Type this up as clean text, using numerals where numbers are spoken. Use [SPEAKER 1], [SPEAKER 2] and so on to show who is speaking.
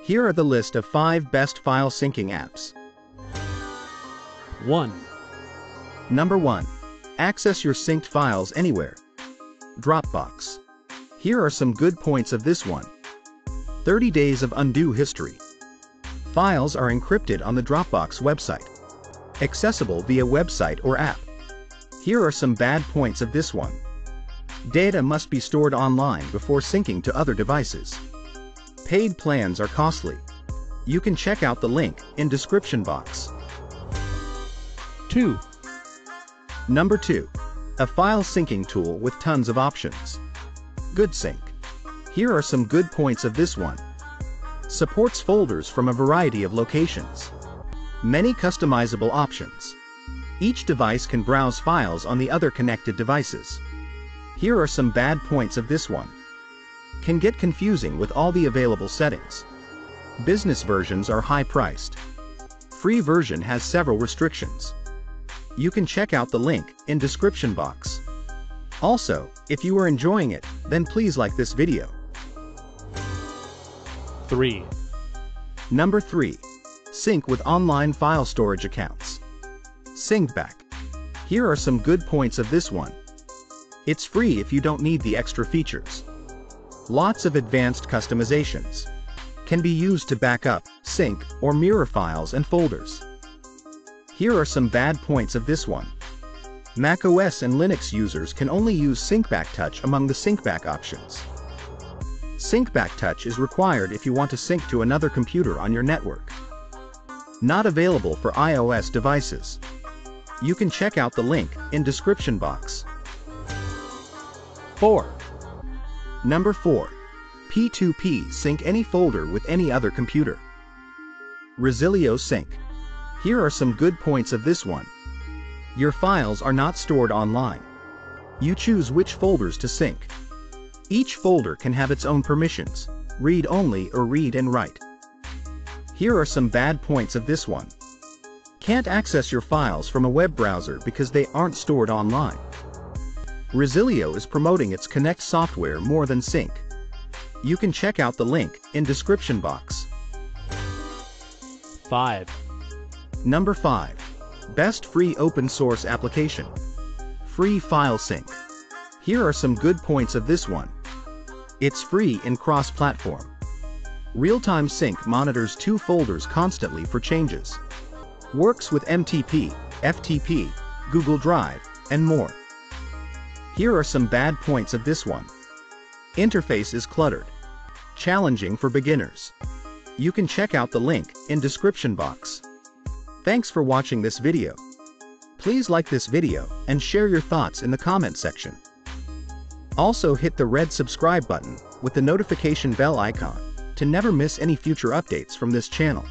[SPEAKER 1] Here are the list of 5 best file syncing apps.
[SPEAKER 2] 1.
[SPEAKER 1] Number 1. Access your synced files anywhere. Dropbox. Here are some good points of this one. 30 days of undo history. Files are encrypted on the Dropbox website. Accessible via website or app. Here are some bad points of this one. Data must be stored online before syncing to other devices. Paid plans are costly. You can check out the link in description box.
[SPEAKER 2] 2.
[SPEAKER 1] Number 2. A file syncing tool with tons of options. GoodSync. Here are some good points of this one. Supports folders from a variety of locations. Many customizable options. Each device can browse files on the other connected devices. Here are some bad points of this one. Can get confusing with all the available settings. Business versions are high-priced. Free version has several restrictions. You can check out the link in description box. Also, if you are enjoying it, then please like this video.
[SPEAKER 2] 3.
[SPEAKER 1] Number 3. Sync with online file storage accounts. SyncBack. Here are some good points of this one. It's free if you don't need the extra features. Lots of advanced customizations. Can be used to back up, sync, or mirror files and folders. Here are some bad points of this one. macOS and Linux users can only use SyncBack Touch among the SyncBack options. SyncBack Touch is required if you want to sync to another computer on your network. Not available for iOS devices. You can check out the link in description box.
[SPEAKER 2] 4.
[SPEAKER 1] Number 4. P2P sync any folder with any other computer. Resilio Sync. Here are some good points of this one. Your files are not stored online. You choose which folders to sync. Each folder can have its own permissions, read only or read and write. Here are some bad points of this one. Can't access your files from a web browser because they aren't stored online. Resilio is promoting its Connect software more than Sync. You can check out the link in description box.
[SPEAKER 2] 5.
[SPEAKER 1] Number 5. Best free open source application. Free File Sync. Here are some good points of this one. It's free and cross-platform. Real-time sync monitors 2 folders constantly for changes. Works with MTP, FTP, Google Drive, and more. Here are some bad points of this one. Interface is cluttered. Challenging for beginners. You can check out the link in description box. Thanks for watching this video. Please like this video and share your thoughts in the comment section. Also hit the red subscribe button with the notification bell icon to never miss any future updates from this channel.